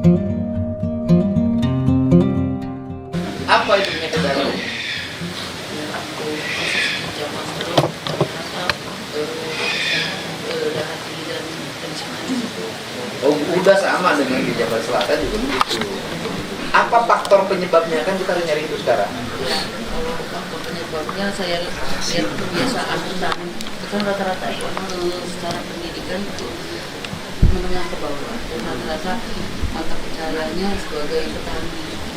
Apa itu penyakit dalam? Oh, udah sama dengan di Jawa Selatan juga begitu. Apa faktor penyebabnya, kan kita harus nyari itu sekarang. Kalau faktor penyebabnya saya lihat kebiasaan petani, kan rata-rata secara pendidikan itu menengah ke bawah, dan rata-rata mata pencahariannya sebagai petani.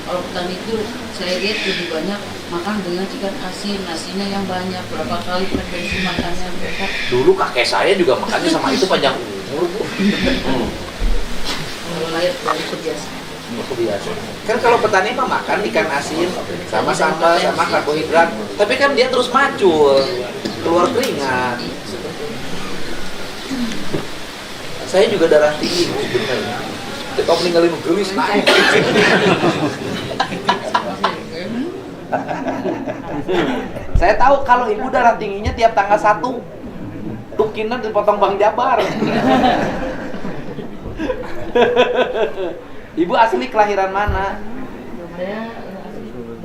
Kalau petani itu saya lihat lebih banyak makan dengan ikan asin, nasinya yang banyak, berapa kali frekuensi makannya mereka. Dulu kakek saya juga makannya sama itu panjang umur, Bu. Kalau lihat dari kebiasaan. Kebiasaan. Kan kalau petani mah makan ikan asin sama sambal sama karbohidrat, tapi kan dia terus macul, keluar keringat. Saya juga darah tinggi sebenarnya. Tetap ninggalin gelis naik. Saya tahu kalau ibu darah tingginya tiap tanggal 1 tukinnya dipotong Bang Jabar. Ibu asli kelahiran mana? Saya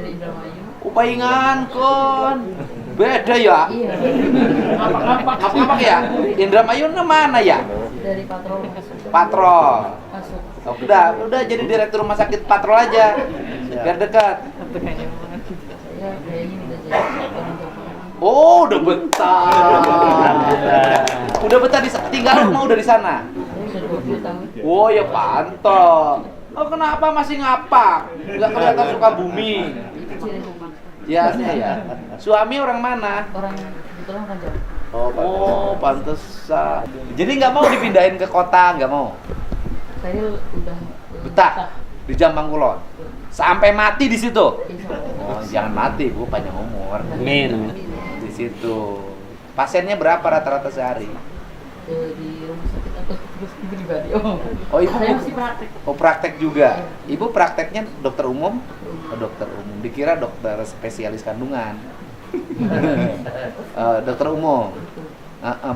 dari Indramayu. Upaingan kon. Beda ya? Iya. Apa ya? Indramayu mana ya? Dari patrol masuk. Patrol. Masuk. Oh, udah jadi direktur rumah sakit Patrol aja. Biar dekat. Saya kayaknya udah jadi orang tua. Oh, udah betah. Udah betah tinggal rumah udah di sana. Saya udah 20 tahun. Oh, ya pantas. Oh, kenapa masih ngapak? Enggak kelihatan suka bumi. Kecil rumah. Ya, ya. Suami orang mana? Orang kebetulan kan jauh. Oh, pantesan. Jadi nggak mau dipindahin ke kota, nggak mau? Saya udah Betah di Jamang Kulon. Sampai mati di situ. Insya Allah. Oh, jangan mati, Bu, panjang umur. Amin. Di situ. Pasiennya berapa rata-rata sehari? Di rumah sakit atau terus pribadi. Oh, ibu Saya masih praktek. oh, praktek juga. Ibu prakteknya dokter umum? Oh, dokter umum. Dikira dokter spesialis kandungan. Dokter umum.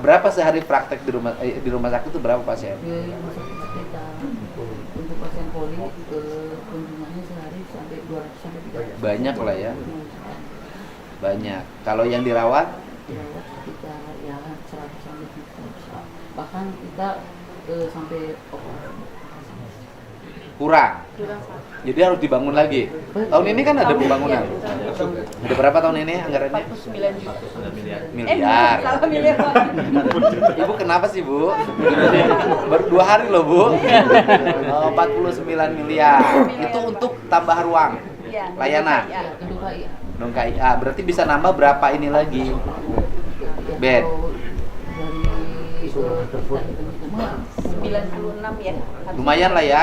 Berapa sehari praktek di rumah sakit itu berapa pasien? Di rumah sakit sekitar untuk pasien poli kunjungannya sehari sampai 200 sampai 300. Banyak lah ya. Banyak. Kalau yang dirawat? Dirawat sekitar ya 100 sampai 300. Bahkan kita sampai operasi. Kurang. Jadi harus dibangun lagi. Tahun ini kan ada pembangunan. Ada berapa tahun ini anggarannya? 49 juta. Miliar. Salah miliar. Ibu kenapa sih, Bu? Baru 2 hari loh, Bu. Oh, 49 miliar. Itu untuk tambah ruang Iya, layanan. iya. Gedung KIA. Dong KIA. Berarti bisa nambah berapa ini lagi? Bed. Dari kita itu mah 96 ya. Lumayan lah ya.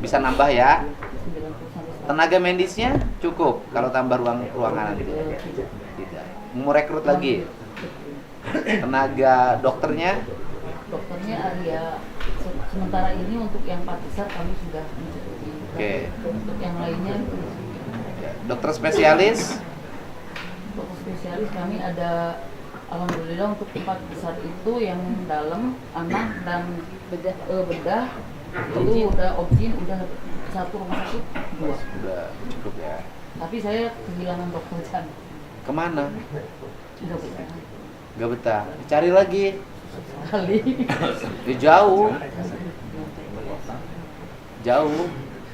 Bisa nambah ya. 90 sampai 100. Tenaga medisnya cukup kalau tambah ruangan nanti. Tidak. Mau rekrut lagi. Tenaga dokternya Dokternya ya sementara ini untuk yang 4 besar kami sudah mencukupi. Oke. Untuk yang lainnya dokter spesialis dokter spesialis kami ada alhamdulillah untuk 4 besar itu yang dalam anak dan bedah itu udah objin udah 1 rumah sakit 2. udah cukup ya. Tapi saya kehilangan dokter jantung. Kemana? Udah betah Gak betah. Cari lagi. sekali. Jauh. Jauh.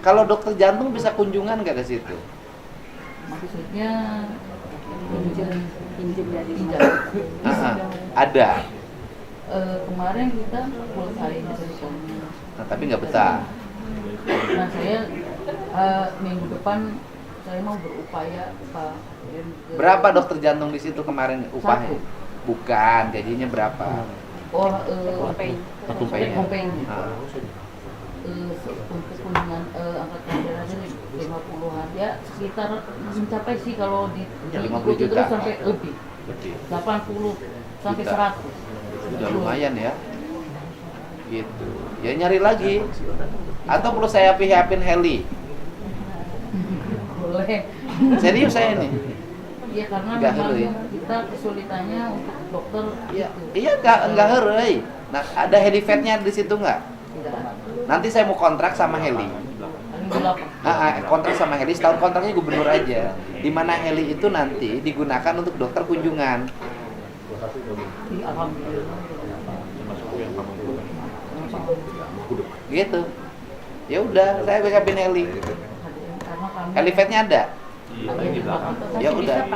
Kalau dokter jantung bisa kunjungan nggak ke situ? Maksudnya Pinjam dari pinjam. Ada. Kemarin kita selesai sessionnya. Nah, tapi nggak betah. Nah saya minggu depan saya mau berupaya Pak. Berapa dokter jantung di situ kemarin upahnya? Satu. Bukan, gajinya berapa? Oh, Kompeng. kompeng. Ah. Untuk kunjungan angkatan darahnya 50-an ya sekitar mencapai sih kalau 50 diikuti juta. terus sampai lebih Betul. 80 sampai Juta. 100. Udah lumayan ya. Gitu. Ya nyari lagi. Atau perlu saya pihapin heli? Boleh. Serius saya ini. Iya karena Nggak memang heri. kita kesulitannya untuk dokter Iya, itu. iya enggak heureui. Nah, ada helipad-nya di situ enggak? Tidak. nanti saya mau kontrak sama heli. Kontrak sama heli, setahun kontraknya gubernur aja. Di mana heli itu nanti digunakan untuk dokter kunjungan. Gitu. Ya udah, saya backupin heli. Helipadnya ada. Ya udah.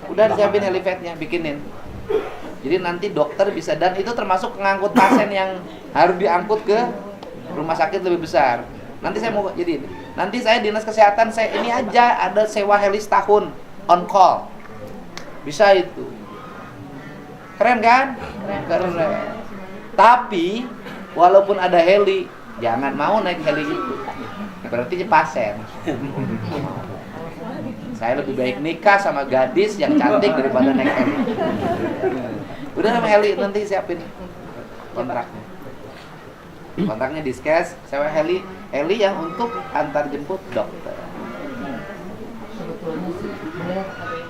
Udah disiapin helipadnya, bikinin. Jadi nanti dokter bisa, dan itu termasuk ngangkut pasien yang harus diangkut ke rumah sakit lebih besar. Nanti saya mau jadi, nanti saya dinas kesehatan, saya ini aja ada sewa heli setahun on call. Bisa itu. Keren kan? Keren. Tapi walaupun ada heli, jangan mau naik heli itu. Berarti pasien. Saya lebih baik nikah sama gadis yang cantik daripada naik heli. Udah sama heli, nanti siapin kontraknya. Kontraknya diskes, sewa heli yang untuk antar jemput dokter.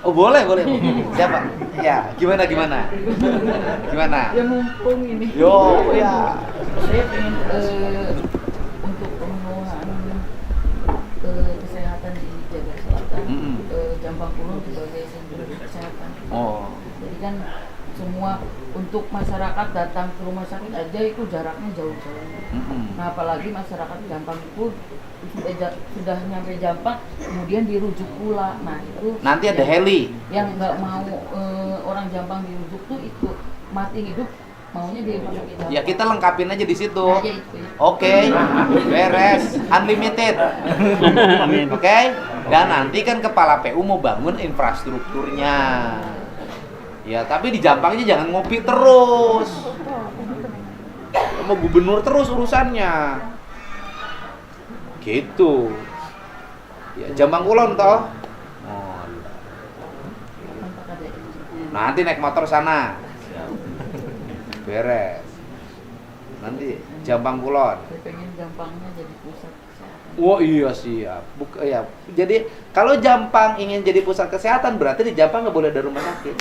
Oh boleh. Siapa? Ya, gimana? Gimana? Ya mumpung ini. Yo, ya. Saya pengen untuk pemenuhan kesehatan di Jakarta Selatan, Jampang Kulon sebagai sentra kesehatan. Oh. Jadi kan semua untuk masyarakat datang ke rumah sakit aja itu jaraknya jauh-jauh. Nah apalagi masyarakat Jampang itu sudah nyampe Jampang kemudian dirujuk pula. Nah itu nanti ada heli yang nggak mau orang Jampang dirujuk tuh itu mati hidup maunya di rumah sakit Jampang. ya, kita lengkapin aja di situ. Nah, ya itu. Oke, beres, unlimited. Oke. Dan nanti kan kepala PU mau bangun infrastrukturnya. Ya, tapi di Jampangnya jangan ngopi terus. Mau gubernur terus urusannya. Gitu. Ya, Jampang Kulon toh. Oh. Nanti naik motor sana. Beres. Nanti Jampang Kulon. Saya pengen Jampangnya jadi pusat kesehatan. Oh iya siap. Ya. Jadi kalau Jampang ingin jadi pusat kesehatan berarti di Jampang nggak boleh ada rumah sakit.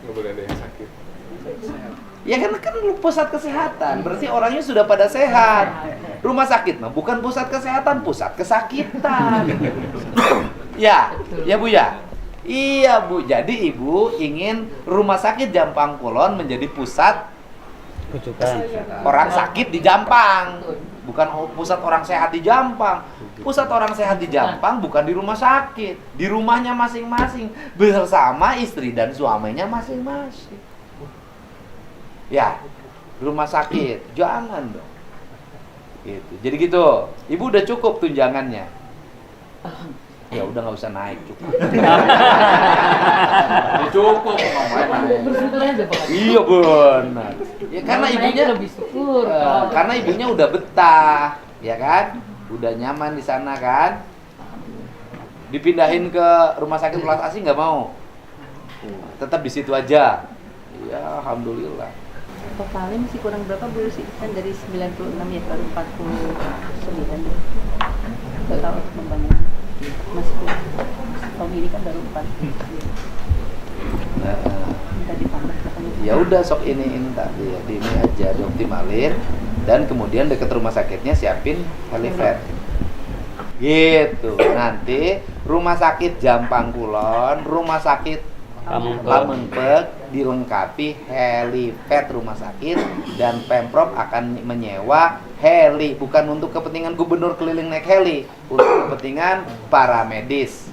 Nggak boleh ada yang sakit. Ya kan pusat kesehatan, berarti orangnya sudah pada sehat. Rumah sakit mah bukan pusat kesehatan, pusat kesakitan. Ya Bu ya. Iya Bu, jadi Ibu ingin rumah sakit Jampang Kulon menjadi pusat orang sakit di Jampang. Bukan pusat orang sehat di Jampang. Pusat orang sehat di Jampang bukan di rumah sakit, di rumahnya masing-masing bersama istri dan suaminya masing-masing. Ya, rumah sakit jangan dong. Gitu. Jadi gitu. Ibu udah cukup tunjangannya. Ya udah nggak usah naik, cukup. Cukup Bersyukur aja Pak. Iya benar. Ya karena ibunya lebih syukur. karena ibunya udah betah, ya kan? Udah nyaman di sana kan? Dipindahin ke rumah sakit Pelas Asih nggak mau. Tetap di situ aja. Ya alhamdulillah. Totalnya masih kurang berapa Bu sih? Kan dari 96 ya baru 49. Nggak tahu pembangunan. Masih kurang. Tahun ini kan baru 4. Minta ditambah katanya. Ya udah sok ini tadi ya, di ini aja dioptimalin dan kemudian deket rumah sakitnya siapin helipad. Gitu. Nanti rumah sakit Jampang Kulon, rumah sakit Pamengpeuk dilengkapi helipad rumah sakit dan Pemprov akan menyewa heli bukan untuk kepentingan gubernur keliling naik heli, untuk kepentingan para medis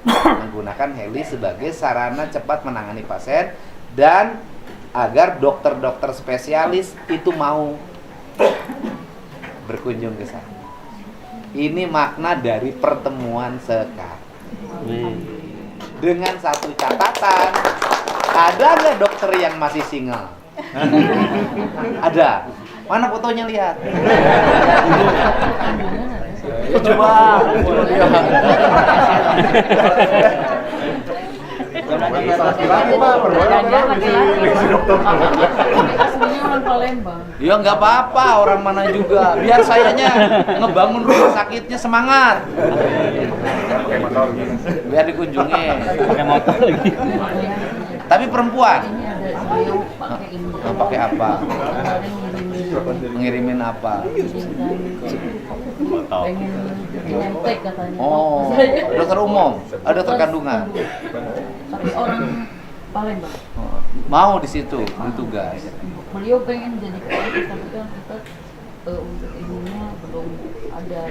menggunakan heli sebagai sarana cepat menangani pasien dan agar dokter-dokter spesialis itu mau berkunjung ke sana. Ini makna dari pertemuan sekarang. Dengan satu catatan, ada nggak dokter yang masih single? Ada. Mana fotonya lihat? Coba. Laki-laki Pak, Aslinya orang Palembang. Ya nggak apa-apa, orang mana juga. Biar sayanya ngebangun rumah sakitnya semangat. Biar dikunjungi. Pakai motor lagi. Tapi perempuan. Ini ada beliau pakai ini. Pakai apa? Kemarin ngirim Ngirimin apa? pengen nyentek katanya. Oh, dokter umum, dokter kandungan. Tapi orang Palembang. Mau di situ bertugas. Beliau pengen jadi polisi tapi kan kita untuk ininya belum ada.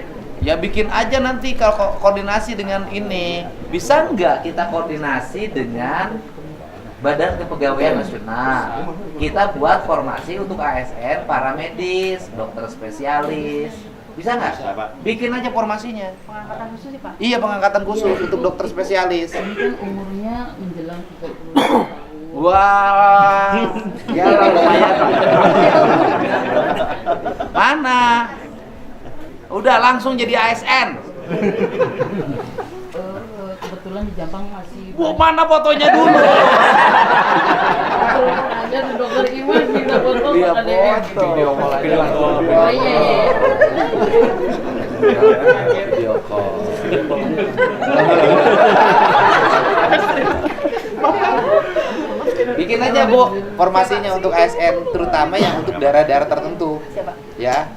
Ya bikin aja nanti kalau koordinasi dengan ini. Bisa nggak kita koordinasi dengan Badan Kepegawaian Nasional? Kita buat formasi untuk ASN, para medis, dokter spesialis. Bisa nggak? Bikin aja formasinya. Pengangkatan khusus sih Pak. Iya, pengangkatan khusus untuk dokter spesialis. Ini kan umurnya menjelang 30 tahun. Wah, ya lumayan. Mana? Udah langsung jadi ASN. Kebetulan di Jampang masih Wah, mana fotonya dulu? ada dokter Iwan kita foto Iya, ada foto. Oh iya iya. Video call. Bikin aja Bu formasinya untuk ASN, terutama yang untuk daerah-daerah tertentu. Siapa? Ya,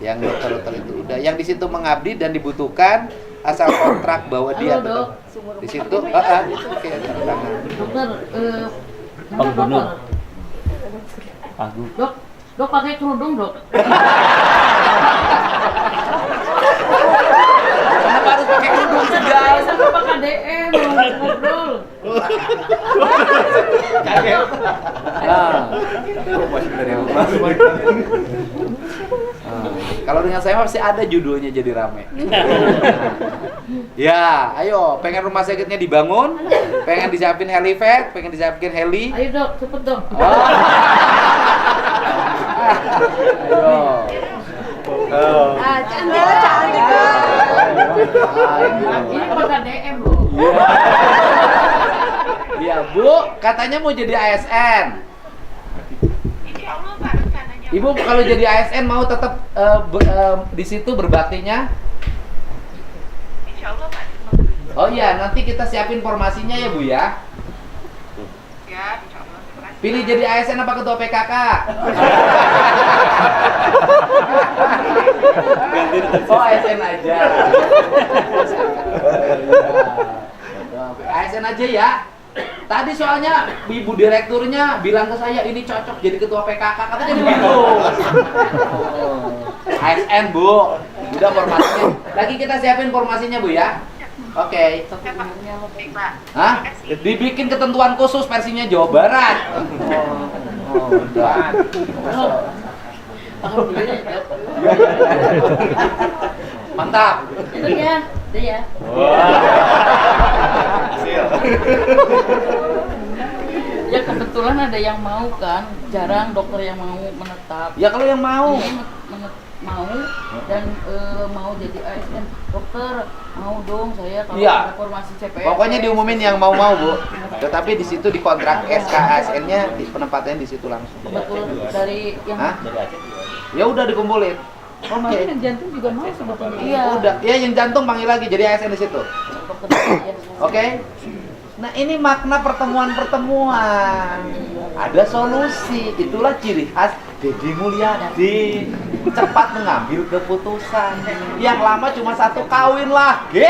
yang dokter-dokter itu udah, yang di situ mengabdi dan dibutuhkan asal kontrak bahwa dia Halo, tetap di situ. Oke, tangan. Dokter Pak Gubernur. Dok, dok pakai kerudung dok. Kenapa harus pakai kerudung segala? Sama Pak KDM mau ngobrol. Nah. Kalau dengan saya masih ada judulnya jadi rame. Ya, ayo, pengen rumah sakitnya dibangun, pengen disiapin helipad, pengen disiapin heli. Ayo dok, cepet dok. Oh. Ayo. Cantik. Ini Pak KDM loh. Iya, Bu, katanya mau jadi ASN. Ibu kalau jadi ASN mau tetap di situ berbaktinya? Insya Allah Pak. Oh iya, nanti kita siapin formasinya ya Bu ya. Ya, insya Allah. Terima kasih. Pilih jadi ASN apa ketua PKK? Oh ASN aja. ASN aja ya. Tadi soalnya ibu direkturnya bilang ke saya ini cocok jadi ketua PKK, katanya begitu. ASN Bu, udah formasinya. Lagi kita siapin formasinya Bu ya. Oke. Baik, Pak. Hah? Dibikin ketentuan khusus versinya Jawa Barat. Oh, udah. Pakai dulu ya dok. Mantap. Itu ya, itu ya. Ya kebetulan ada yang mau kan, jarang dokter yang mau menetap. Ya kalau yang mau. Ini mau dan mau jadi ASN dokter, mau dong saya kalau Iya. ada formasi CPNS. Pokoknya diumumin yang mau Bu. Tetapi di situ di kontrak SKASN-nya di penempatannya di situ langsung. Betul dari yang Hah? Ya udah dikumpulin. Oh, maksudnya yang jantung juga mau sebetulnya. iya Udah, ya yang jantung panggil lagi jadi ASN di situ. dokter ya. Oke? Nah, ini makna pertemuan-pertemuan. Ada solusi. Itulah ciri khas Deddy Mulyadi. Cepat mengambil keputusan. Yang lama cuma satu kawin lagi.